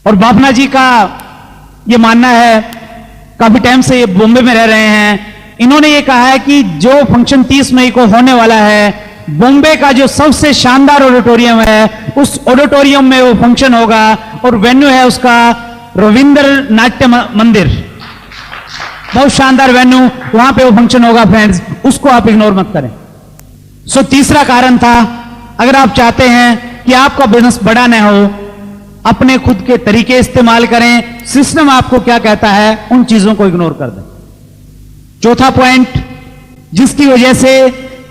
और बापना जी का ये मानना है, काफी टाइम से ये बॉम्बे में रह रहे हैं, इन्होंने ये कहा है कि जो फंक्शन 30 मई को होने वाला है, बॉम्बे का जो सबसे शानदार ऑडिटोरियम है, उस ऑडिटोरियम में वो फंक्शन होगा और वेन्यू है उसका रविंद्र नाट्य मंदिर। बहुत शानदार वेन्यू, वहां पे वो फंक्शन होगा फ्रेंड्स, उसको आप इग्नोर मत करें। सो तीसरा कारण था, अगर आप चाहते हैं कि आपका बिजनेस बड़ा न हो, अपने खुद के तरीके इस्तेमाल करें, सिस्टम आपको क्या कहता है उन चीजों को इग्नोर कर दें। चौथा पॉइंट, जिसकी वजह से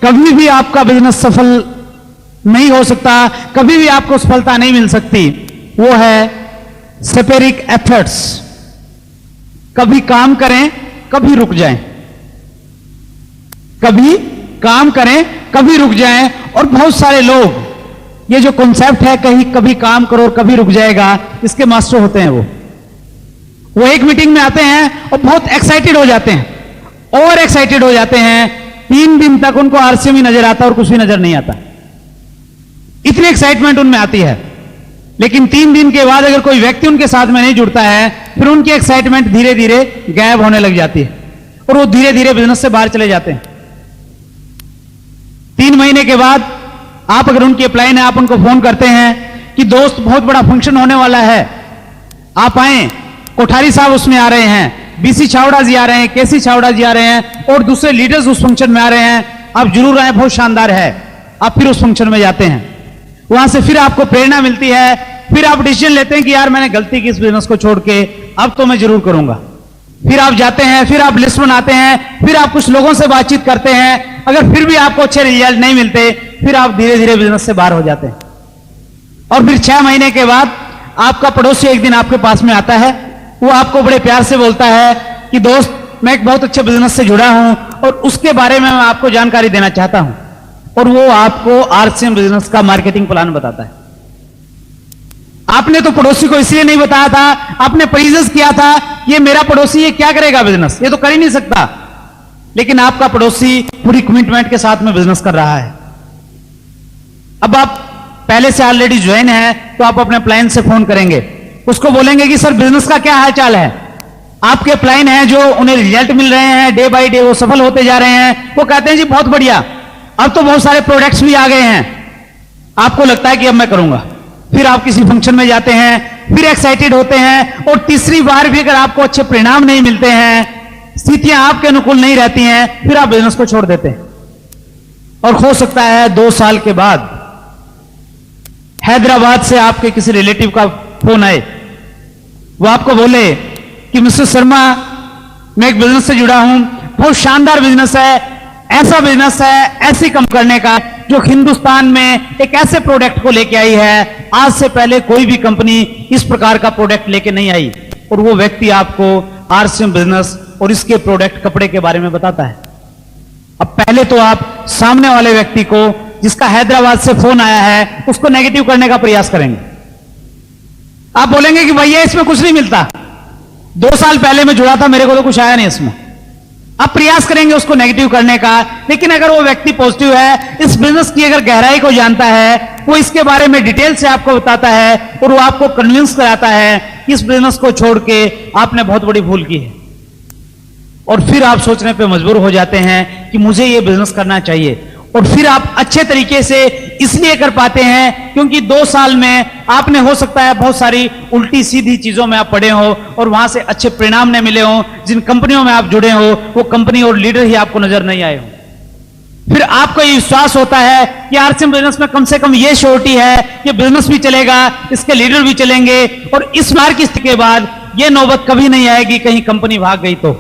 कभी भी आपका बिजनेस सफल नहीं हो सकता, कभी भी आपको सफलता नहीं मिल सकती, वो है सेपेरिक एफर्ट्स। कभी काम करें, कभी रुक जाएं, कभी काम करें, कभी रुक जाएं। और बहुत सारे लोग ये जो कॉन्सेप्ट है कहीं कभी काम करो और कभी रुक जाएगा, इसके मास्टर होते हैं। वो एक मीटिंग में आते हैं और बहुत एक्साइटेड हो जाते हैं, और एक्साइटेड हो जाते हैं, 3 दिन तक उनको आरसीएम ही नजर आता और कुछ भी नजर नहीं आता, इतनी एक्साइटमेंट उनमें आती है। लेकिन 3 दिन के बाद अगर कोई व्यक्ति उनके साथ में नहीं जुड़ता है, फिर उनकी एक्साइटमेंट धीरे धीरे गायब होने लग जाती है और वो धीरे धीरे बिजनेस से बाहर चले जाते हैं। 3 महीने के बाद आप अगर उनकी अपलाइन है, आप उनको फोन करते हैं कि दोस्त बहुत बड़ा फंक्शन होने वाला है, आप आए, कोठारी साहब उसमें आ रहे हैं, बीसी छावड़ा जी आ रहे हैं, केसी छावड़ा जी आ रहे हैं और दूसरे लीडर्स उस फंक्शन में आ रहे हैं, आप जरूर आए, बहुत शानदार है। आप फिर उस फंक्शन में जाते हैं, वहां से फिर आपको प्रेरणा मिलती है, फिर आप डिसीजन लेते हैं कि यार मैंने गलती की इस बिजनेस को छोड़ के, अब तो मैं जरूर करूंगा। फिर आप जाते हैं, फिर आप लिस्ट बनाते हैं, फिर आप कुछ लोगों से बातचीत करते हैं, अगर फिर भी आपको अच्छे रिजल्ट नहीं मिलते, फिर आप धीरे धीरे बिजनेस से बाहर हो जाते हैं। और फिर 6 महीने के बाद आपका पड़ोसी एक दिन आपके पास में आता है, वो आपको बड़े प्यार से बोलता है कि दोस्त मैं एक बहुत अच्छे बिजनेस से जुड़ा हूं और उसके बारे में मैं आपको जानकारी देना चाहता हूं, और वो आपको आरसीएम बिजनेस का मार्केटिंग प्लान बताता है। आपने तो पड़ोसी को इसलिए नहीं बताया था, आपने परिजस किया था, ये मेरा पड़ोसी ये क्या करेगा बिजनेस, ये तो कर ही नहीं सकता, लेकिन आपका पड़ोसी पूरी कमिटमेंट के साथ में बिजनेस कर रहा है। अब आप पहले से ऑलरेडी ज्वाइन है, तो आप अपने प्लान से फोन करेंगे, उसको बोलेंगे कि सर बिजनेस का क्या हाल चाल है। आपके प्लान है जो उन्हें रिजल्ट मिल रहे हैं, डे बाय डे वो सफल होते जा रहे हैं, वो कहते हैं जी बहुत बढ़िया, अब तो बहुत सारे प्रोडक्ट्स भी आ गए हैं। आपको लगता है कि अब मैं करूंगा, फिर आप किसी फंक्शन में जाते हैं, फिर एक्साइटेड होते हैं, और तीसरी बार भी अगर आपको अच्छे परिणाम नहीं मिलते हैं, स्थितियां आपके अनुकूल नहीं रहती हैं, फिर आप बिजनेस को छोड़ देते हैं। और हो सकता है 2 साल के बाद हैदराबाद से आपके किसी रिलेटिव का फोन आए, वो आपको बोले कि मिस्टर शर्मा मैं एक बिजनेस से जुड़ा हूं, बहुत शानदार बिजनेस है, ऐसा बिजनेस है, ऐसी कम करने का जो हिंदुस्तान में एक ऐसे प्रोडक्ट को लेके आई है, आज से पहले कोई भी कंपनी इस प्रकार का प्रोडक्ट लेके नहीं आई। और वो व्यक्ति आपको आरसीएम बिजनेस और इसके प्रोडक्ट कपड़े के बारे में बताता है। अब पहले तो आप सामने वाले व्यक्ति को जिसका हैदराबाद से फोन आया है, उसको नेगेटिव करने का प्रयास करेंगे। आप बोलेंगे कि भैया इसमें कुछ नहीं मिलता, 2 साल पहले मैं जुड़ा था, मेरे को तो कुछ आया नहीं इसमें। आप प्रयास करेंगे उसको नेगेटिव करने का, लेकिन अगर वो व्यक्ति पॉजिटिव है, इस बिजनेस की अगर गहराई को जानता है, वो इसके बारे में डिटेल से आपको बताता है और वो आपको कन्विंस कराता है कि इस बिजनेस को छोड़ के आपने बहुत बड़ी भूल की है, और फिर आप सोचने पे मजबूर हो जाते हैं कि मुझे ये बिजनेस करना चाहिए। और फिर आप अच्छे तरीके से इसलिए कर पाते हैं क्योंकि 2 साल में आपने हो सकता है बहुत सारी उल्टी सीधी चीजों में आप पड़े हो और वहां से अच्छे परिणाम न मिले हो, जिन कंपनियों में आप जुड़े हो वो कंपनी और लीडर ही आपको नजर नहीं आए हो। फिर आपको ये विश्वास होता है कि आरसीएम बिजनेस में कम से कम ये श्योरिटी है कि बिजनेस भी चलेगा, इसके लीडर भी चलेंगे, और इस बार की स्थिति के बाद ये नौबत कभी नहीं आएगी कहीं कंपनी भाग गई तो।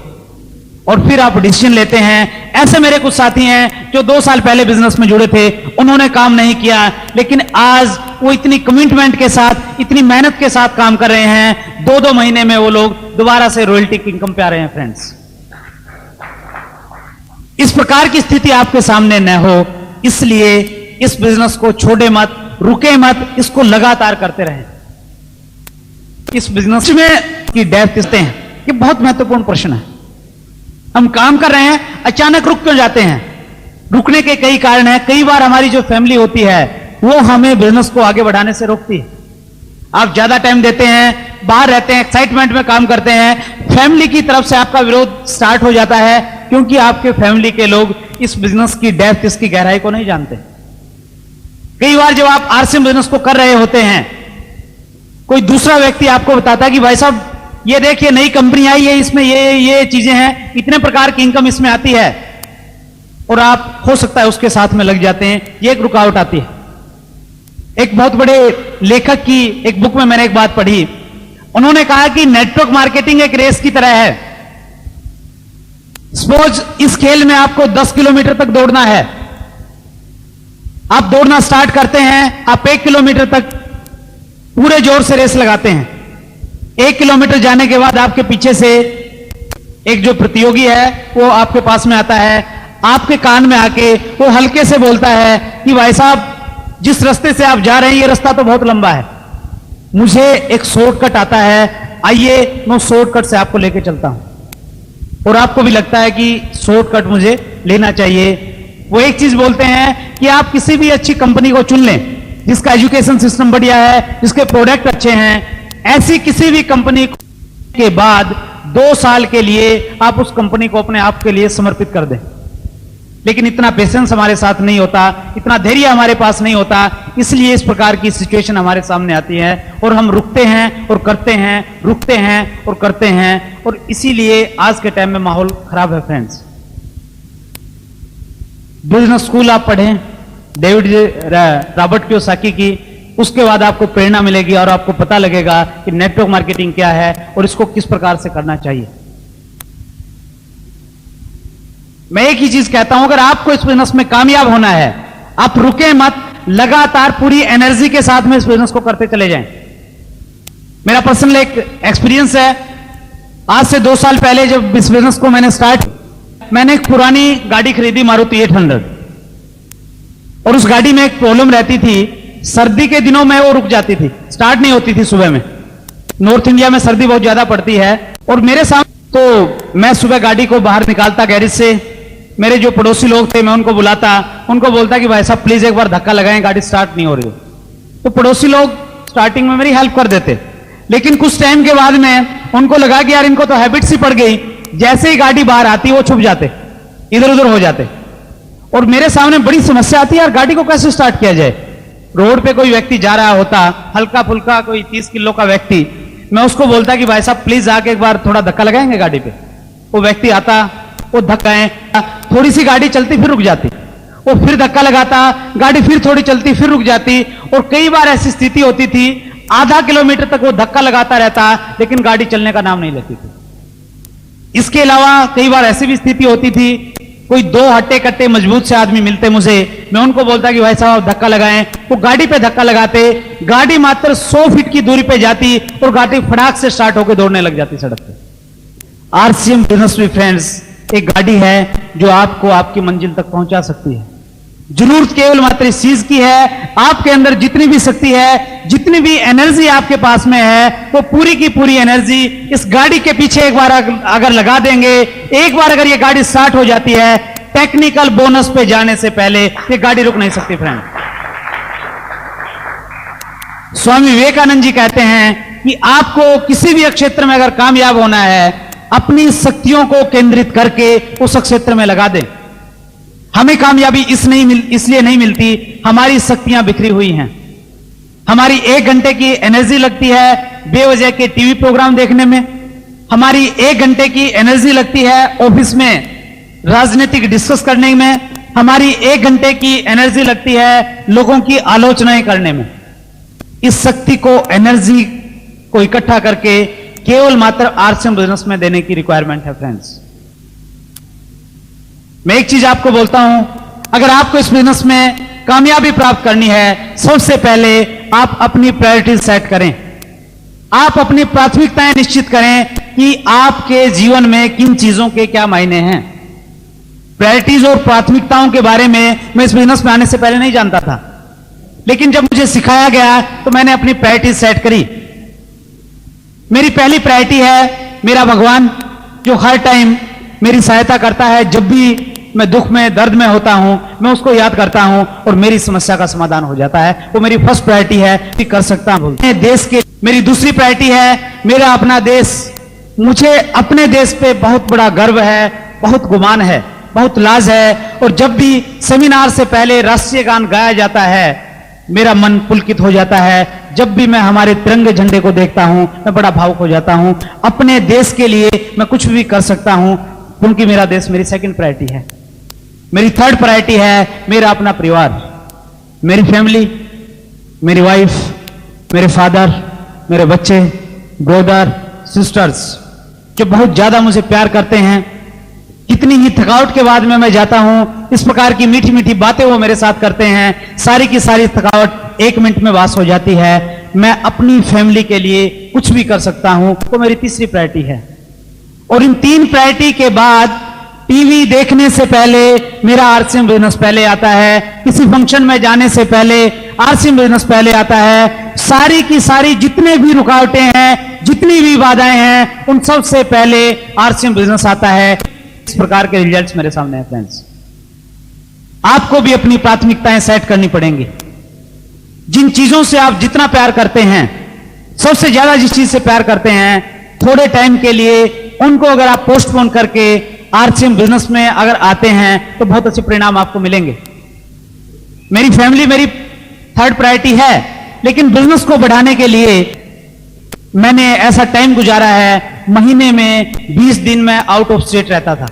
और फिर आप डिसीजन लेते हैं। ऐसे मेरे कुछ साथी हैं जो 2 साल पहले बिजनेस में जुड़े थे, उन्होंने काम नहीं किया, लेकिन आज वो इतनी कमिटमेंट के साथ, इतनी मेहनत के साथ काम कर रहे हैं, 2-2 महीने में वो लोग दोबारा से रॉयल्टी की इनकम पे आ रहे हैं। फ्रेंड्स, इस प्रकार की स्थिति आपके सामने न हो, इसलिए इस बिजनेस को छोड़े मत, रुके मत, इसको लगातार करते रहें। इस बिजनेस में की डेप्थ किसते हैं, ये बहुत महत्वपूर्ण प्रश्न है। हम काम कर रहे हैं, अचानक रुक क्यों जाते हैं? रुकने के कई कारण हैं। कई बार हमारी जो फैमिली होती है वो हमें बिजनेस को आगे बढ़ाने से रोकती है। आप ज्यादा टाइम देते हैं, बाहर रहते हैं, एक्साइटमेंट में काम करते हैं, फैमिली की तरफ से आपका विरोध स्टार्ट हो जाता है, क्योंकि आपके फैमिली के लोग इस बिजनेस की डेप्थ, इसकी गहराई को नहीं जानते। कई बार जब आप आरसीएम बिजनेस को कर रहे होते हैं, कोई दूसरा व्यक्ति आपको बताता है कि भाई साहब ये देखिए नई कंपनी आई है, इसमें ये चीजें हैं, इतने प्रकार की इनकम इसमें आती है, और आप हो सकता है उसके साथ में लग जाते हैं। ये एक रुकावट आती है। एक बहुत बड़े लेखक की एक बुक में मैंने एक बात पढ़ी, उन्होंने कहा कि नेटवर्क मार्केटिंग एक रेस की तरह है। सपोज इस खेल में आपको 10 किलोमीटर तक दौड़ना है, आप दौड़ना स्टार्ट करते हैं, आप 1 किलोमीटर तक पूरे जोर से रेस लगाते हैं। 1 किलोमीटर जाने के बाद आपके पीछे से एक जो प्रतियोगी है वो आपके पास में आता है, आपके कान में आके वो हल्के से बोलता है कि भाई साहब जिस रास्ते से आप जा रहे हैं ये रास्ता तो बहुत लंबा है, मुझे एक शॉर्टकट आता है, आइए मैं शॉर्टकट से आपको लेके चलता हूं। और आपको भी लगता है कि शॉर्टकट मुझे लेना चाहिए। वो एक चीज बोलते हैं कि आप किसी भी अच्छी कंपनी को चुन लें जिसका एजुकेशन सिस्टम बढ़िया है, जिसके प्रोडक्ट अच्छे हैं, ऐसी किसी भी कंपनी के बाद 2 साल के लिए आप उस कंपनी को अपने आप के लिए समर्पित कर दें। लेकिन इतना पेशेंस हमारे साथ नहीं होता, इतना धैर्य हमारे पास नहीं होता, इसलिए इस प्रकार की सिचुएशन हमारे सामने आती है और हम रुकते हैं और करते हैं, रुकते हैं और करते हैं, और इसीलिए आज के टाइम में माहौल खराब है। फ्रेंड्स, बिजनेस स्कूल आप पढ़ें डेविड रॉबर्ट कियोसाकी की, उसके बाद आपको प्रेरणा मिलेगी और आपको पता लगेगा कि नेटवर्क मार्केटिंग क्या है और इसको किस प्रकार से करना चाहिए। मैं एक ही चीज कहता हूं, अगर आपको इस बिजनेस में कामयाब होना है, आप रुके मत, लगातार पूरी एनर्जी के साथ में इस बिजनेस को करते चले जाएं। मेरा पर्सनल एक एक्सपीरियंस है, आज से 2 साल पहले जब इस बिजनेस को मैंने एक पुरानी गाड़ी खरीदी, मारुति 800, और उस गाड़ी में एक प्रॉब्लम रहती थी, सर्दी के दिनों में वो रुक जाती थी, स्टार्ट नहीं होती थी सुबह में। नॉर्थ इंडिया में सर्दी बहुत ज्यादा पड़ती है, और मेरे सामने तो मैं सुबह गाड़ी को बाहर निकालता गैरेज से, मेरे जो पड़ोसी लोग थे मैं उनको बुलाता, उनको बोलता कि भाई साहब प्लीज एक बार धक्का लगाएं, गाड़ी स्टार्ट नहीं हो रही। तो पड़ोसी लोग स्टार्टिंग में मेरी हेल्प कर देते, लेकिन कुछ टाइम के बाद में उनको लगा कि यार इनको तो हैबिट सी पड़ गई, जैसे ही गाड़ी बाहर आती वो छुप जाते, इधर उधर हो जाते, और मेरे सामने बड़ी समस्या आती है, यार गाड़ी को कैसे स्टार्ट किया जाए। रोड पे कोई व्यक्ति जा रहा होता, हल्का फुल्का कोई 30 किलो का व्यक्ति, मैं उसको बोलता कि भाई साहब प्लीज आके एक बार थोड़ा धक्का लगाएंगे गाड़ी पे। वो व्यक्ति आता, वो धक्काएं, थोड़ी सी गाड़ी चलती फिर रुक जाती, वो फिर धक्का लगाता, गाड़ी फिर थोड़ी चलती फिर रुक जाती, और कई बार ऐसी स्थिति होती थी आधा किलोमीटर तक वो धक्का लगाता रहता, लेकिन गाड़ी चलने का नाम नहीं लेती थी। इसके अलावा कई बार ऐसी भी स्थिति होती थी, कोई 2 हट्टे कट्टे मजबूत से आदमी मिलते मुझे, मैं उनको बोलता कि भाई साहब धक्का लगाएं, वो गाड़ी पे धक्का लगाते, गाड़ी मात्र 100 फीट की दूरी पे जाती और गाड़ी फटाक से स्टार्ट होकर दौड़ने लग जाती सड़क पे। आरसीएम बिजनेस में फ्रेंड्स एक गाड़ी है जो आपको आपकी मंजिल तक पहुंचा सकती है। जरूरत केवल मात्र इस चीज की है, आपके अंदर जितनी भी शक्ति है, जितनी भी एनर्जी आपके पास में है, वो पूरी की पूरी एनर्जी इस गाड़ी के पीछे एक बार अगर लगा देंगे, एक बार अगर ये गाड़ी स्टार्ट हो जाती है, टेक्निकल बोनस पे जाने से पहले ये गाड़ी रुक नहीं सकती। फ्रेंड, स्वामी विवेकानंद जी कहते हैं कि आपको किसी भी क्षेत्र में अगर कामयाब होना है, अपनी शक्तियों को केंद्रित करके उस क्षेत्र में लगा दें। हमें कामयाबी इसलिए नहीं मिलती, हमारी शक्तियां बिखरी हुई हैं। हमारी 1 घंटे की एनर्जी लगती है बेवजह के टीवी प्रोग्राम देखने में, हमारी 1 घंटे की एनर्जी लगती है ऑफिस में राजनीतिक डिस्कस करने में, हमारी 1 घंटे की एनर्जी लगती है लोगों की आलोचनाएं करने में। इस शक्ति को, एनर्जी को इकट्ठा करके केवल मात्र आरसीएम बिजनेस में देने की रिक्वायरमेंट है। फ्रेंड्स, मैं एक चीज आपको बोलता हूं, अगर आपको इस बिजनेस में कामयाबी प्राप्त करनी है, सबसे पहले आप अपनी प्रायोरिटी सेट करें, आप अपनी प्राथमिकताएं निश्चित करें कि आपके जीवन में किन चीजों के क्या मायने हैं। प्रायोरिटीज और प्राथमिकताओं के बारे में मैं इस बिजनेस में आने से पहले नहीं जानता था, लेकिन जब मुझे सिखाया गया तो मैंने अपनी प्रायोरिटी सेट करी। मेरी पहली प्रायोरिटी है मेरा भगवान, जो हर टाइम मेरी सहायता करता है। जब भी मैं दुख में, दर्द में होता हूं, मैं उसको याद करता हूं और मेरी समस्या का समाधान हो जाता है। वो मेरी फर्स्ट प्रायोरिटी है कि कर सकता हूं। देश के मेरी दूसरी प्रायोरिटी है मेरा अपना देश। मुझे अपने देश पे बहुत बड़ा गर्व है, बहुत गुमान है, बहुत लाज है। और जब भी सेमिनार से पहले राष्ट्रीय गान गाया जाता है मेरा मन पुलकित हो जाता है। जब भी मैं हमारे तिरंगे झंडे को देखता हूं मैं बड़ा भावुक हो जाता हूं। अपने देश के लिए मैं कुछ भी कर सकता हूं क्योंकि मेरा देश मेरी सेकंड प्रायोरिटी है। मेरी थर्ड प्रायोरिटी है मेरा अपना परिवार, मेरी फैमिली, मेरी वाइफ, मेरे फादर, मेरे बच्चे, ब्रदर, सिस्टर्स जो बहुत ज्यादा मुझे प्यार करते हैं। कितनी ही थकावट के बाद में मैं जाता हूं, इस प्रकार की मीठी मीठी बातें वो मेरे साथ करते हैं, सारी की सारी थकावट 1 मिनट में वास हो जाती है। मैं अपनी फैमिली के लिए कुछ भी कर सकता हूं, तो मेरी तीसरी प्रायोरिटी है। और इन 3 प्रायोरिटी के बाद टीवी देखने से पहले मेरा आरसीएम बिजनेस पहले आता है। किसी फंक्शन में जाने से पहले आरसीएम बिजनेस पहले आता है। सारी की सारी जितने भी रुकावटें हैं, जितनी भी बाधाएं हैं, उन सब से पहले आरसीएम बिजनेस आता है। इस प्रकार के रिजल्ट्स मेरे सामने हैं फ्रेंड्स। आपको भी अपनी प्राथमिकताएं सेट करनी पड़ेंगी। जिन चीजों से आप जितना प्यार करते हैं, सबसे ज्यादा जिस चीज से प्यार करते हैं, थोड़े टाइम के लिए उनको अगर आप पोस्टपोन करके आरसीएम बिजनेस में अगर आते हैं तो बहुत अच्छे परिणाम आपको मिलेंगे। मेरी फैमिली मेरी थर्ड प्रायोरिटी है, लेकिन बिजनेस को बढ़ाने के लिए मैंने ऐसा टाइम गुजारा है, महीने में 20 दिन में आउट ऑफ स्टेट रहता था।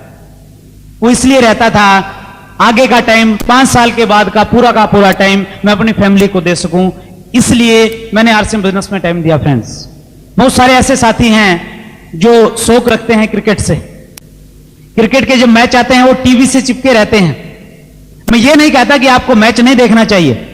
वो इसलिए रहता था आगे का टाइम 5 साल के बाद का पूरा टाइम मैं अपनी फैमिली को दे सकूं, इसलिए मैंने आरसीएम बिजनेस में टाइम दिया फ्रेंड्स। बहुत सारे ऐसे साथी हैं जो शौक रखते हैं क्रिकेट से। क्रिकेट के जब मैच आते हैं वो टीवी से चिपके रहते हैं। मैं ये नहीं कहता कि आपको मैच नहीं देखना चाहिए,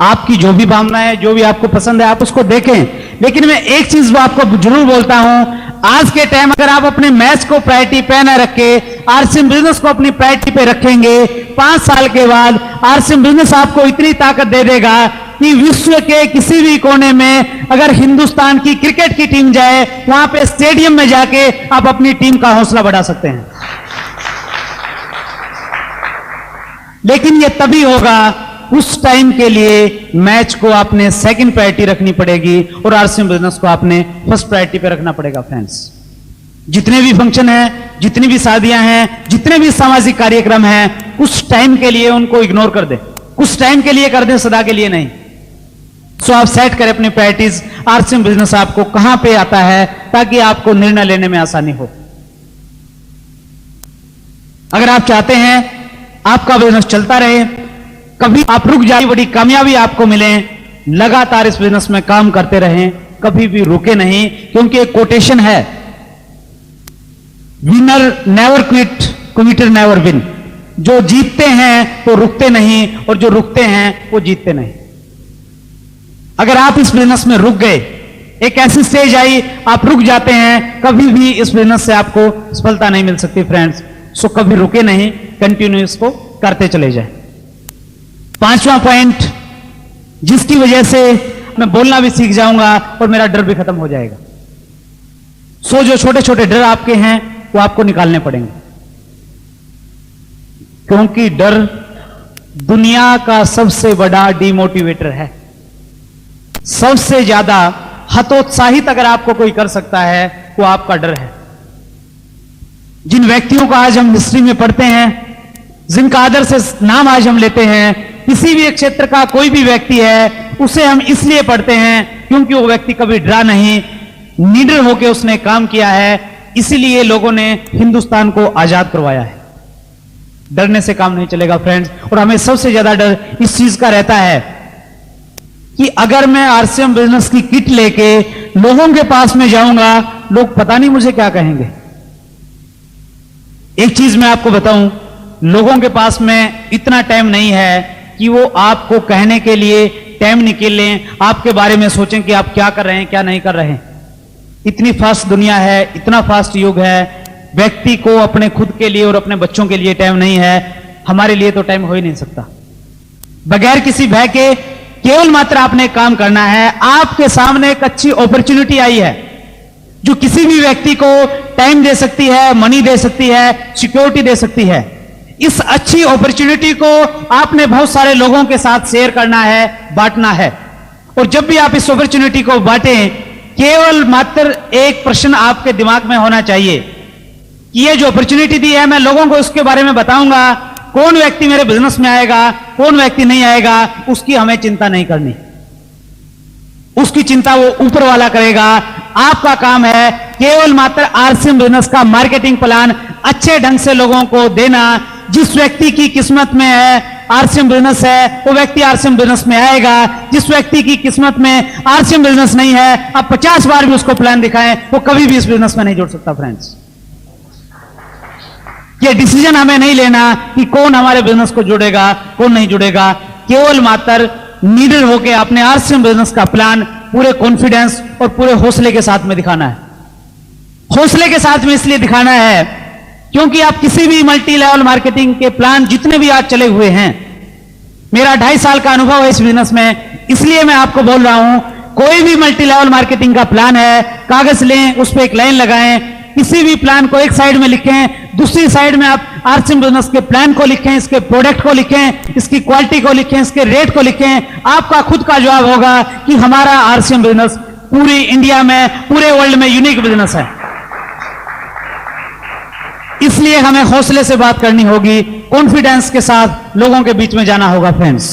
आपकी जो भी भावना है, जो भी आपको पसंद है आप उसको देखें, लेकिन मैं एक चीज वो आपको जरूर बोलता हूं, आज के टाइम अगर आप अपने मैच को प्रायोरिटी पे न रखे आरसीएम बिजनेस को अपनी प्रायोरिटी पे रखेंगे, 5 साल के बाद आरसीएम बिजनेस आपको इतनी ताकत दे देगा कि विश्व के किसी भी कोने में अगर हिंदुस्तान की क्रिकेट की टीम जाए, वहां पे स्टेडियम में जाके आप अपनी टीम का हौसला बढ़ा सकते हैं। लेकिन यह तभी होगा, उस टाइम के लिए मैच को आपने सेकंड प्रायोरिटी रखनी पड़ेगी और आरसीएम बिजनेस को आपने फर्स्ट प्रायोरिटी पे रखना पड़ेगा फ्रेंड्स। जितने भी फंक्शन हैं, जितनी भी शादियां हैं, जितने भी सामाजिक कार्यक्रम हैं, उस टाइम के लिए उनको इग्नोर कर दें, कुछ टाइम के लिए कर दें, सदा के लिए नहीं। सो आप सेट करें अपनी प्रायोरिटीज। आरसीएम बिजनेस आपको कहां पे आता है ताकि आपको निर्णय लेने में आसानी हो। अगर आप चाहते हैं आपका बिजनेस चलता रहे, कभी आप रुक जाए, बड़ी कामयाबी आपको मिले, लगातार इस बिजनेस में काम करते रहें, कभी भी रुके नहीं, क्योंकि एक कोटेशन है, winner never quit, Quetta never win. जो जीतते हैं तो रुकते नहीं और जो रुकते हैं वो जीतते नहीं। अगर आप इस बिजनेस में रुक गए, एक ऐसी स्टेज आई आप रुक जाते हैं, कभी भी इस बिजनेस से आपको सफलता नहीं मिल सकती फ्रेंड्स। सो कभी रुके नहीं, कंटिन्यू इसको करते चले जाएं। 5वां पॉइंट, जिसकी वजह से मैं बोलना भी सीख जाऊंगा और मेरा डर भी खत्म हो जाएगा। सो जो छोटे छोटे डर आपके हैं वो आपको निकालने पड़ेंगे, क्योंकि डर दुनिया का सबसे बड़ा डिमोटिवेटर है। सबसे ज्यादा हतोत्साहित अगर आपको कोई कर सकता है वो आपका डर है। जिन व्यक्तियों को आज हम हिस्ट्री में पढ़ते हैं, जिनका आदर से नाम आज हम लेते हैं, किसी भी क्षेत्र का कोई भी व्यक्ति है, उसे हम इसलिए पढ़ते हैं क्योंकि वो व्यक्ति कभी डरा नहीं, निडर होकर उसने काम किया है, इसीलिए लोगों ने हिंदुस्तान को आजाद करवाया है। डरने से काम नहीं चलेगा फ्रेंड्स। और हमें सबसे ज्यादा डर इस चीज का रहता है कि अगर मैं आरसीएम बिजनेस की किट लेके लोगों के पास में जाऊंगा, लोग पता नहीं मुझे क्या कहेंगे। एक चीज मैं आपको बताऊं, लोगों के पास में इतना टाइम नहीं है कि वो आपको कहने के लिए टाइम निकाल लें, आपके बारे में सोचें कि आप क्या कर रहे हैं, क्या नहीं कर रहे हैं। इतनी फास्ट दुनिया है, इतना फास्ट युग है, व्यक्ति को अपने खुद के लिए और अपने बच्चों के लिए टाइम नहीं है। हमारे लिए तो टाइम हो ही नहीं सकता। बगैर किसी भय के केवल मात्र आपने काम करना है। आपके सामने एक अच्छी अपॉर्चुनिटी आई है जो किसी भी व्यक्ति को टाइम दे सकती है, मनी दे सकती है, सिक्योरिटी दे सकती है। इस अच्छी अपॉर्चुनिटी को आपने बहुत सारे लोगों के साथ शेयर करना है, बांटना है। और जब भी आप इस अपॉर्चुनिटी को बांटें, केवल मात्र एक प्रश्न आपके दिमाग में होना चाहिए कि ये जो अपॉर्चुनिटी दी है, मैं लोगों को उसके बारे में बताऊंगा, कौन व्यक्ति मेरे बिजनेस में आएगा, कौन व्यक्ति नहीं आएगा, उसकी हमें चिंता नहीं करनी। उसकी चिंता वो ऊपर वाला करेगा। आपका काम है केवल मात्र आरसीएम बिजनेस का मार्केटिंग प्लान अच्छे ढंग से लोगों को देना। जिस व्यक्ति की किस्मत में है आरसीएम बिजनेस है, वो व्यक्ति आरसीएम बिजनेस में आएगा। जिस व्यक्ति की किस्मत में आरसीएम बिजनेस नहीं है, आप 50 बार भी उसको प्लान दिखाएं, वो कभी भी इस बिजनेस में नहीं जुड़ सकता। फ्रेंड्स, ये डिसीजन हमें नहीं लेना कि कौन हमारे बिजनेस को जुड़ेगा, कौन नहीं जुड़ेगा। केवल मात्र नीडर होकर अपने आरसीएम बिजनेस का प्लान पूरे कॉन्फिडेंस और पूरे हौसले के साथ में दिखाना है। हौसले के साथ में इसलिए दिखाना है क्योंकि आप किसी भी मल्टी लेवल मार्केटिंग के प्लान जितने भी आज चले हुए हैं, मेरा 2.5 साल का अनुभव है इस बिजनेस में, इसलिए मैं आपको बोल रहा हूं, कोई भी मल्टी लेवल मार्केटिंग का प्लान है, कागज लें, उस पर एक लाइन लगाएं, किसी भी प्लान को एक साइड में लिखें, दूसरी साइड में आप आरसीएम बिजनेस के प्लान को लिखें, इसके प्रोडक्ट को लिखें, इसकी क्वालिटी को लिखें, इसके रेट को लिखें। आपका खुद का जवाब होगा कि हमारा आरसीएम बिजनेस पूरी इंडिया में, पूरे वर्ल्ड में यूनिक बिजनेस है। इसलिए हमें हौसले से बात करनी होगी, कॉन्फिडेंस के साथ लोगों के बीच में जाना होगा। फ्रेंड्स,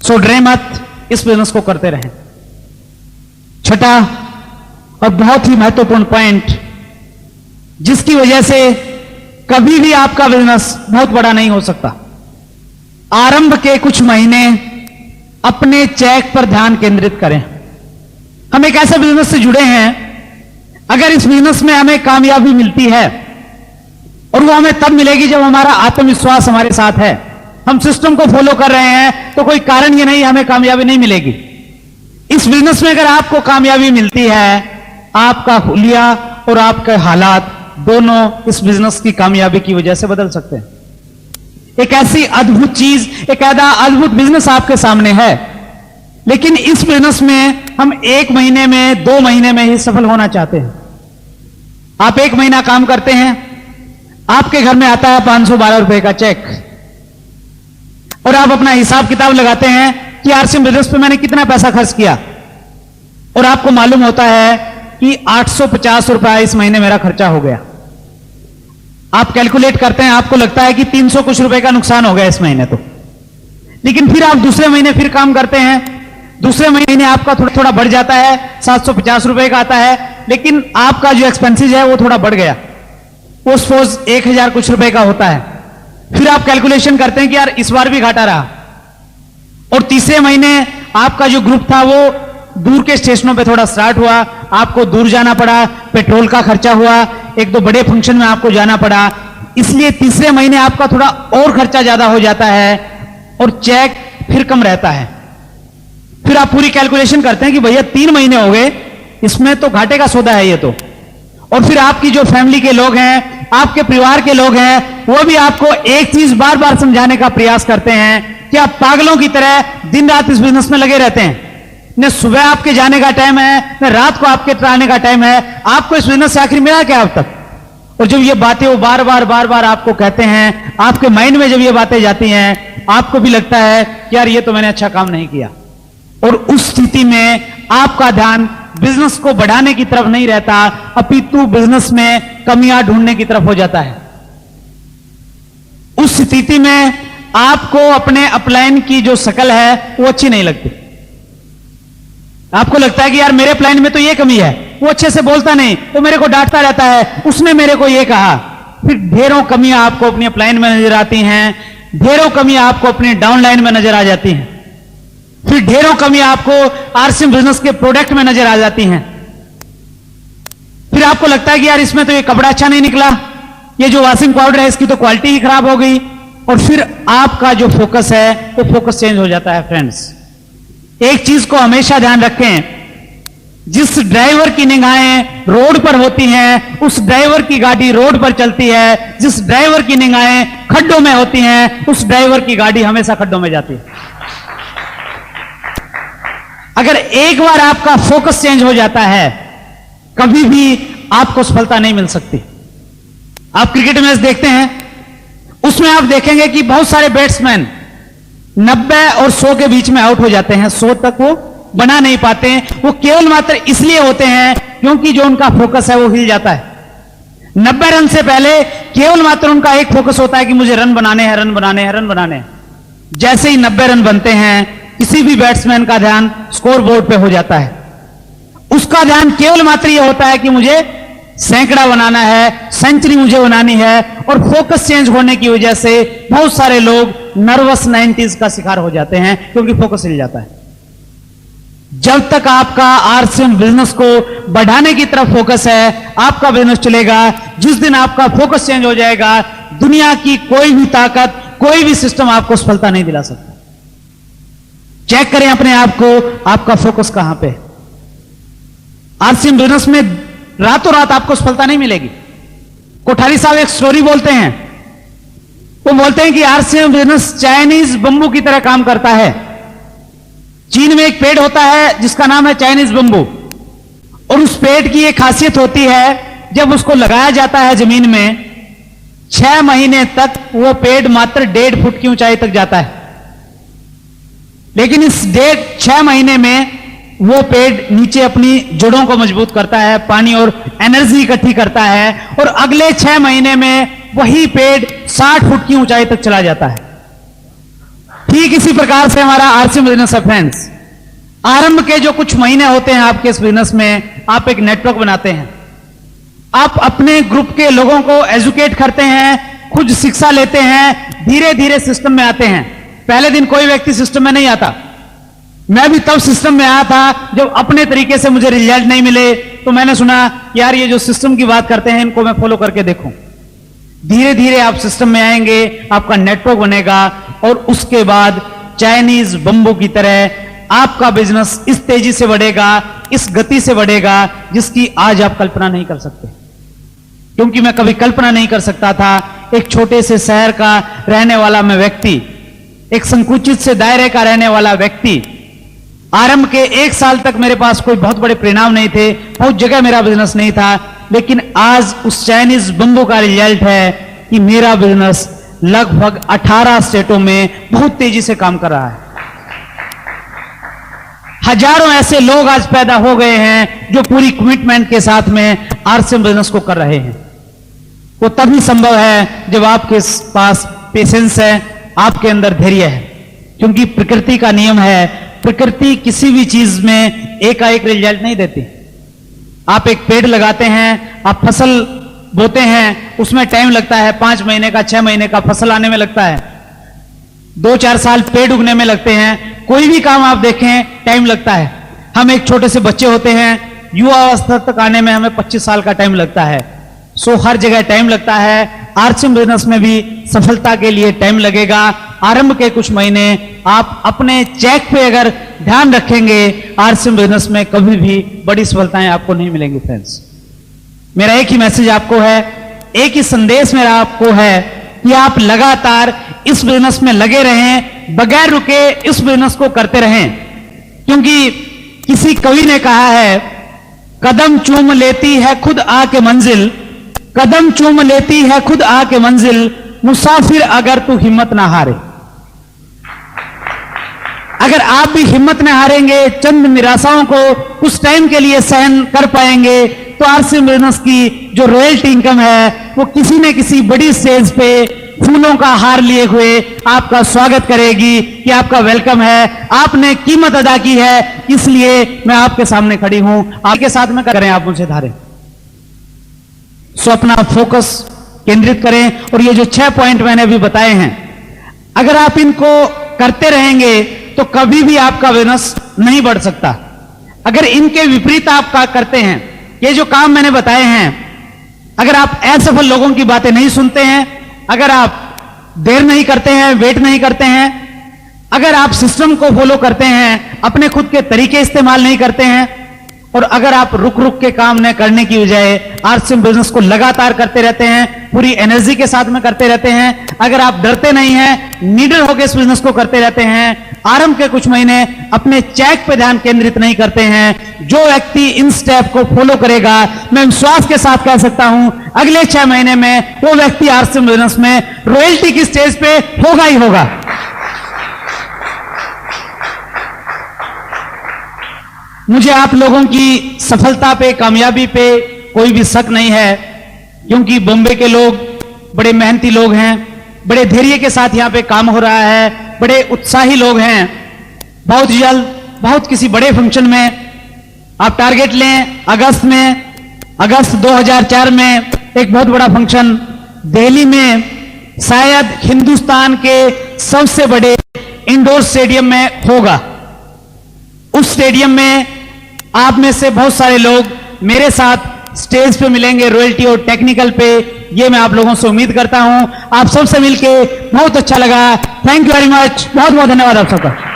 सो डरे मत, इस बिजनेस को करते रहें। छठा और बहुत ही महत्वपूर्ण पॉइंट, जिसकी वजह से कभी भी आपका बिजनेस बहुत बड़ा नहीं हो सकता, आरंभ के कुछ महीने अपने चेक पर ध्यान केंद्रित करें। हम एक ऐसे बिजनेस से जुड़े हैं, अगर इस बिजनेस में हमें कामयाबी मिलती है, और वो हमें तब मिलेगी जब हमारा आत्मविश्वास हमारे साथ है, हम सिस्टम को फॉलो कर रहे हैं, तो कोई कारण ये नहीं हमें कामयाबी नहीं मिलेगी। इस बिजनेस में अगर आपको कामयाबी मिलती है, आपका हुलिया और आपके हालात दोनों इस बिजनेस की कामयाबी की वजह से बदल सकते हैं। एक ऐसी अद्भुत चीज, एक ऐसा अद्भुत बिजनेस आपके सामने है, लेकिन इस बिजनेस में हम 1 महीने में, 2 महीने में ही सफल होना चाहते हैं। आप 1 महीना काम करते हैं, आपके घर में आता है 512 रुपए का चेक, और आप अपना हिसाब किताब लगाते हैं कि आरसीएम बिजनेस पे मैंने कितना पैसा खर्च किया, और आपको मालूम होता है कि 850 रुपया इस महीने मेरा खर्चा हो गया। आप कैलकुलेट करते हैं, आपको लगता है कि 300 कुछ रुपए का नुकसान हो गया इस महीने तो। लेकिन फिर आप दूसरे महीने फिर काम करते हैं, दूसरे महीने आपका थोड़ा थोड़ा बढ़ जाता है, 750 रुपए का आता है, लेकिन आपका जो एक्सपेंसेस है वो थोड़ा बढ़ गया, वो सपोज 1000 कुछ रुपए का होता है। फिर आप कैलकुलेशन करते हैं कि यार इस बार भी घाटा रहा, और तीसरे महीने आपका जो ग्रुप था वो दूर के स्टेशनों पे थोड़ा स्टार्ट हुआ, आपको दूर जाना पड़ा, पेट्रोल का खर्चा हुआ, 1-2 बड़े फंक्शन में आपको जाना पड़ा, इसलिए तीसरे महीने आपका थोड़ा और खर्चा ज्यादा हो जाता है, और चेक फिर कम रहता है। फिर आप पूरी कैलकुलेशन करते हैं कि भैया 3 महीने हो गए, इसमें तो घाटे का सौदा है ये तो। और फिर आपकी जो फैमिली के लोग हैं, आपके परिवार के लोग हैं, वो भी आपको एक चीज बार बार समझाने का प्रयास करते हैं कि आप पागलों की तरह दिन रात इस बिजनेस में लगे रहते हैं, न सुबह आपके जाने का टाइम है, न रात को आपके आने का टाइम है, आपको इस बिजनेस से आखिर मिला क्या अब तक। और जब ये बातें वो बार बार आपको कहते हैं, आपके माइंड में जब ये बातें जाती हैं, आपको भी लगता है कि यार ये तो मैंने अच्छा काम नहीं किया, और उस स्थिति में आपका ध्यान बिजनेस को बढ़ाने की तरफ नहीं रहता, अपितु बिजनेस में कमियां ढूंढने की तरफ हो जाता है। उस स्थिति में आपको अपने अपलाइन की जो शक्ल है वो अच्छी नहीं लगती। आपको लगता है कि यार मेरे प्लान में तो ये कमी है, वो अच्छे से बोलता नहीं, तो मेरे को डांटता रहता है, उसने मेरे को ये कहा। फिर ढेरों कमियां आपको अपनी अपलाइन में नजर आती हैं, ढेरों कमियां आपको अपनी डाउनलाइन में नजर आ जाती हैं, फिर ढेरों कमियां आपको आरसीएम बिजनेस के प्रोडक्ट में नजर आ जाती हैं। फिर आपको लगता है कि यार इसमें तो ये कपड़ा अच्छा नहीं निकला, ये जो वॉशिंग पाउडर है इसकी तो क्वालिटी ही खराब हो गई, और फिर आपका जो फोकस है वो फोकस चेंज हो जाता है। फ्रेंड्स, एक चीज को हमेशा ध्यान रखें, जिस ड्राइवर की निगाहें रोड पर होती हैं उस ड्राइवर की गाड़ी रोड पर चलती है, जिस ड्राइवर की निगाहें खड्डों में होती हैं उस ड्राइवर की गाड़ी हमेशा खड्डों में जाती है। अगर एक बार आपका फोकस चेंज हो जाता है, कभी भी आपको सफलता नहीं मिल सकती। आप क्रिकेट मैच देखते हैं, उसमें आप देखेंगे कि बहुत सारे बैट्समैन 90 और 100 के बीच में आउट हो जाते हैं, 100 तक वो बना नहीं पाते हैं। वो केवल मात्र इसलिए होते हैं क्योंकि जो उनका फोकस है वो हिल जाता है। 90 रन से पहले केवल मात्र उनका एक फोकस होता है कि मुझे रन बनाने हैं, रन बनाने हैं, रन बनाने हैं। जैसे ही 90 रन बनते हैं, किसी भी बैट्समैन का ध्यान स्कोर बोर्ड पे हो जाता है। उसका ध्यान केवल मात्र यह होता है कि मुझे सैकड़ा बनाना है, सेंचुरी मुझे बनानी है, और फोकस चेंज होने की वजह से बहुत सारे लोग नर्वस 90s का शिकार हो जाते हैं क्योंकि फोकस हिल जाता है। जब तक आपका आरसीएम बिजनेस को बढ़ाने की तरफ फोकस है, आपका बिजनेस चलेगा। जिस दिन आपका फोकस चेंज हो जाएगा, दुनिया की कोई भी ताकत, कोई भी सिस्टम आपको सफलता नहीं दिला सकता। चेक करें अपने आप को, आपका फोकस कहां पे है। आरसीएम बिजनेस में रातों रात आपको सफलता नहीं मिलेगी। कोठारी साहब एक स्टोरी बोलते हैं। वो बोलते हैं कि आरसीएम बिजनेस चाइनीज बंबू की तरह काम करता है। चीन में एक पेड़ होता है जिसका नाम है चाइनीज बंबू, और उस पेड़ की एक खासियत होती है, जब उसको लगाया जाता है जमीन में, 6 महीने तक वो पेड़ मात्र 1.5 फुट की ऊंचाई तक जाता है। लेकिन इस 6 महीने में वो पेड़ नीचे अपनी जड़ों को मजबूत करता है, पानी और एनर्जी इकट्ठी करता है, और अगले 6 महीने में वही पेड़ 60 फुट की ऊंचाई तक चला जाता है। ठीक इसी प्रकार से हमारा आरसीएम बिजनेस है फ्रेंड्स। आरंभ के जो कुछ महीने होते हैं आपके इस बिजनेस में, आप एक नेटवर्क बनाते हैं, आप अपने ग्रुप के लोगों को एजुकेट करते हैं, खुद शिक्षा लेते हैं, धीरे धीरे सिस्टम में आते हैं। पहले दिन कोई व्यक्ति सिस्टम में नहीं आता। मैं भी तब सिस्टम में आया था जब अपने तरीके से मुझे रिजल्ट नहीं मिले, तो मैंने सुना यार ये जो सिस्टम की बात करते हैं इनको मैं फॉलो करके देखूं। धीरे धीरे आप सिस्टम में आएंगे, आपका नेटवर्क बनेगा, और उसके बाद चाइनीज बंबू की तरह आपका बिजनेस इस तेजी से बढ़ेगा, इस गति से बढ़ेगा जिसकी आज आप कल्पना नहीं कर सकते। क्योंकि मैं कभी कल्पना नहीं कर सकता था, एक छोटे से शहर का रहने वाला मैं व्यक्ति, एक संकुचित से दायरे का रहने वाला व्यक्ति, आरंभ के 1 साल तक मेरे पास कोई बहुत बड़े परिणाम नहीं थे, बहुत जगह मेरा बिजनेस नहीं था, लेकिन आज उस चाइनीज बंबू का रिजल्ट है कि मेरा बिजनेस लगभग 18 स्टेटों में बहुत तेजी से काम कर रहा है। हजारों ऐसे लोग आज पैदा हो गए हैं जो पूरी कमिटमेंट के साथ में आरसीएम बिजनेस को कर रहे हैं। वो तभी संभव है जब आपके पास पेशेंस है, आपके अंदर धैर्य है। क्योंकि प्रकृति का नियम है, प्रकृति किसी भी चीज में एकाएक रिजल्ट नहीं देती। आप एक पेड़ लगाते हैं, आप फसल बोते हैं, उसमें टाइम लगता है, 5 महीने का, 6 महीने का फसल आने में लगता है, 2-4 साल पेड़ उगने में लगते हैं। कोई भी काम आप देखें टाइम लगता है। हम एक छोटे से बच्चे होते हैं, युवा अवस्था तक आने में हमें 25 साल का टाइम लगता है। सो हर जगह टाइम लगता है। आरसीएम बिजनेस में भी सफलता के लिए टाइम लगेगा। आरंभ के कुछ महीने आप अपने चेक पे अगर ध्यान रखेंगे, आरसीएम बिजनेस में कभी भी बड़ी सफलताएं आपको नहीं मिलेंगी फ्रेंड्स। मेरा एक ही मैसेज आपको है, एक ही संदेश मेरा आपको है कि आप लगातार इस बिजनेस में लगे रहें, बगैर रुके इस बिजनेस को करते रहें। क्योंकि किसी कवि ने कहा है, कदम चूम लेती है खुद आके मंजिल, कदम चूम लेती है खुद आके मंजिल, मुसाफिर अगर तू हिम्मत ना हारे। अगर आप भी हिम्मत न हारेंगे, चंद निराशाओं को कुछ टाइम के लिए सहन कर पाएंगे, तो आरसीएम बिजनेस की जो रॉयल्टी इनकम है वो किसी न किसी बड़ी स्टेज पे फूलों का हार लिए हुए आपका स्वागत करेगी कि आपका वेलकम है, आपने कीमत अदा की है, इसलिए मैं आपके सामने खड़ी हूं। आपके साथ में करें, आप मुझे धारें। सो अपना फोकस केंद्रित करें, और ये जो 6 पॉइंट मैंने अभी बताए हैं, अगर आप इनको करते रहेंगे तो कभी भी आपका बिजनेस नहीं बढ़ सकता। अगर इनके विपरीत आप करते हैं, ये जो काम मैंने बताए हैं, अगर आप असफल लोगों की बातें नहीं सुनते हैं, अगर आप देर नहीं करते हैं, वेट नहीं करते हैं, अगर आप सिस्टम को फॉलो करते हैं, अपने खुद के तरीके इस्तेमाल नहीं करते हैं, और अगर आप रुक रुक के काम न करने की बजाय आरसीएम बिजनेस को लगातार करते रहते हैं, पूरी एनर्जी के साथ में करते रहते हैं, अगर आप डरते नहीं हैं, निडर होकर इस बिजनेस को करते रहते हैं, आरंभ के कुछ महीने अपने चेक पे ध्यान केंद्रित नहीं करते हैं, जो व्यक्ति इन स्टेप को फॉलो करेगा, मैं विश्वास के साथ कह सकता हूं अगले 6 महीने में वो व्यक्ति आरसीएम बिजनेस में रॉयल्टी की स्टेज पे होगा ही होगा। मुझे आप लोगों की सफलता पे, कामयाबी पे कोई भी शक नहीं है, क्योंकि बॉम्बे के लोग बड़े मेहनती लोग हैं, बड़े धैर्य के साथ यहां पे काम हो रहा है, बड़े उत्साही लोग हैं। बहुत जल्द, बहुत किसी बड़े फंक्शन में आप टारगेट लें, अगस्त में, अगस्त 2004 में एक बहुत बड़ा फंक्शन दिल्ली में, शायद हिंदुस्तान के सबसे बड़े इंडोर स्टेडियम में होगा। उस स्टेडियम में आप में से बहुत सारे लोग मेरे साथ स्टेज पे मिलेंगे, रॉयल्टी और टेक्निकल पे, ये मैं आप लोगों से उम्मीद करता हूं। आप सबसे मिलके बहुत अच्छा लगा। Thank you very much. बहुत बहुत धन्यवाद आप सबका।